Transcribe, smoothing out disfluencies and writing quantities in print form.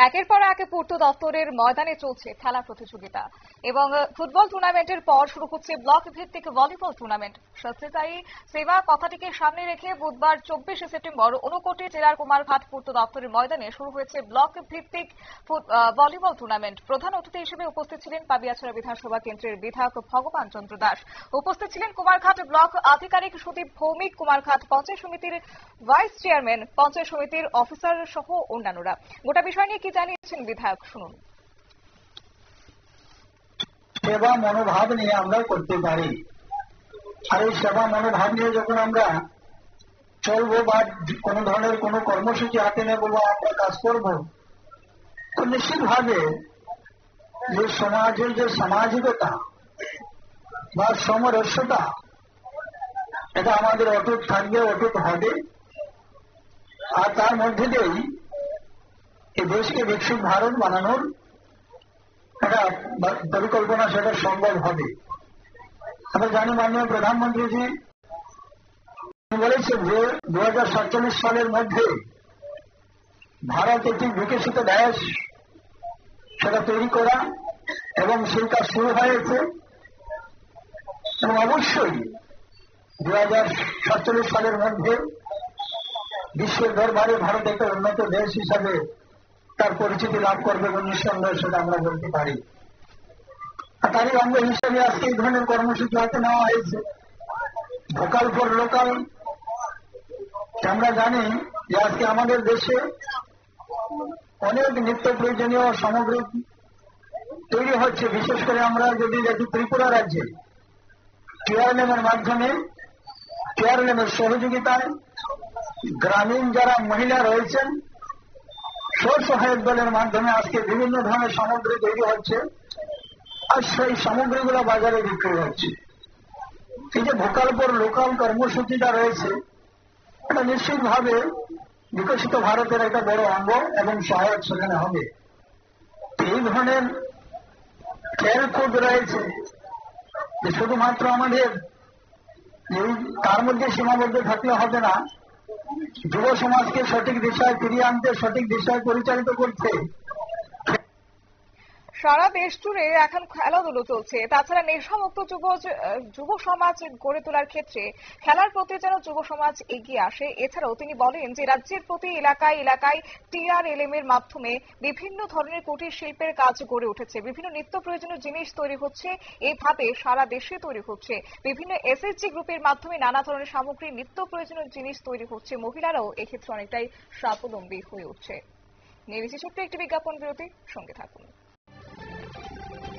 একের পর এক পূর্ত দপ্তরের ময়দানে চলছে খেলা প্রতিযোগিতা এবং ফুটবল টুর্নামেন্টের পর শুরু হচ্ছে ব্লক ভিত্তিক ভলিবল টুর্নামেন্ট। স্বচ্ছতাই সেবা কথাটিকে সামনে রেখে বুধবার 24 সেপ্টেম্বর ঊনকোটি জেলার কুমারঘাট পূর্ত দপ্তরের ময়দানে শুরু হয়েছে ব্লক ভিত্তিক ভলিবল টুর্নামেন্ট। প্রধান অতিথি হিসেবে উপস্থিত ছিলেন পাবিয়াছড়া বিধানসভা কেন্দ্রের বিধায়ক ভগবান চন্দ্র দাস। উপস্থিত ছিলেন কুমারঘাট ব্লক আধিকারিক সুদীপ ভৌমিক, কুমারঘাট পঞ্চায়েত সমিতির ভাইস চেয়ারম্যান, পঞ্চায়েত সমিতির অফিসার সহ অন্যান্যরা। গোটা বিষয় নিয়ে কি জানিয়েছেন বিধায়ক, শুনুন। সেবা মনোভাব নিয়ে আমরা করতে পারি, আর এই সেবা মনোভাব নিয়ে যখন আমরা চলবো বা কোনো ধরনের কোনো কর্মসূচি হাতে নেবো বা আমরা কাজ করবো, তো নিশ্চিতভাবে যে সমাজের যে সামাজিকতা বা সমরস্যতা, এটা আমাদের অটুট থাকবে, অটুট হবে। আর তার মধ্যে দিয়েই এই দেশকে বিকশিত ভারত বানানোর একটা পরিকল্পনা সেটা সম্ভব হবে। আমরা জানি মাননীয় প্রধানমন্ত্রীজি বলেছেন যে 2047 সালের মধ্যে ভারত একটি বিকশিত দেশ সেটা তৈরি করা, এবং সেই কাজ শুরু হয়েছে। এবং অবশ্যই 2047 সালের মধ্যে বিশ্বের দরবারে ভারত একটা উন্নত দেশ হিসাবে তার পরিচিতি লাভ করবে এবং নিঃসন্দেহে সেটা আমরা বলতে পারি। আর তারই অঙ্গ হিসেবে আজকে এই ধরনের কর্মসূচি হাতে নেওয়া হয়েছে, ভোকাল ফর লোকাল। আমরা জানি যে আজকে আমাদের দেশে অনেক নিত্য প্রয়োজনীয় সামগ্রী তৈরি হচ্ছে। বিশেষ করে আমরা যদি দেখি ত্রিপুরা রাজ্যে কেয়ারলেমের মাধ্যমে, কেয়ারলেমের সহযোগিতায় গ্রামীণ যারা মহিলা রয়েছেন স্বসহায়ক দলের মাধ্যমে আজকে বিভিন্ন ধরনের সামগ্রী তৈরি হচ্ছে, আর সেই সামগ্রীগুলো বাজারে বিক্রি হচ্ছে। এই যে ভোকাল ফর লোকাল কর্মসূচিটা রয়েছে, এটা নিশ্চিতভাবে বিকশিত ভারতের একটা বড় অঙ্গ এবং সহায়ক সেখানে হবে। এই ধরনের খেলকুদ রয়েছে যে শুধুমাত্র আমাদের তার মধ্যে সীমাবদ্ধ থাকলে হবে না, যুব সমাজকে সঠিক দিশায় ফিরিয়ে আনতে, সঠিক দিশায় পরিচালিত করতে সারা দেশ জুড়ে এখন খেলাধুলো চলছে। তাছাড়া নেশামুক্ত যুব সমাজ গড়ে তোলার ক্ষেত্রে খেলার প্রতি যেন যুব সমাজ এগিয়ে আসে। এছাড়াও তিনি বলেন যে রাজ্যের প্রতি এলাকায় এলাকায় TRLM এর মাধ্যমে বিভিন্ন ধরনের কুটির শিল্পের কাজ গড়ে উঠেছে, বিভিন্ন নিত্য প্রয়োজনীয় জিনিস তৈরি হচ্ছে। এইভাবে সারা দেশে তৈরি হচ্ছে বিভিন্ন SHG গ্রুপের মাধ্যমে নানা ধরনের সামগ্রী, নিত্য প্রয়োজনীয় জিনিস তৈরি হচ্ছে। মহিলারাও এক্ষেত্রে অনেকটাই স্বাবলম্বী হয়ে উঠছে। নিয়ে নিচ্ছি ছোট্ট একটি বিজ্ঞাপন বিরতি, সঙ্গে থাকুন।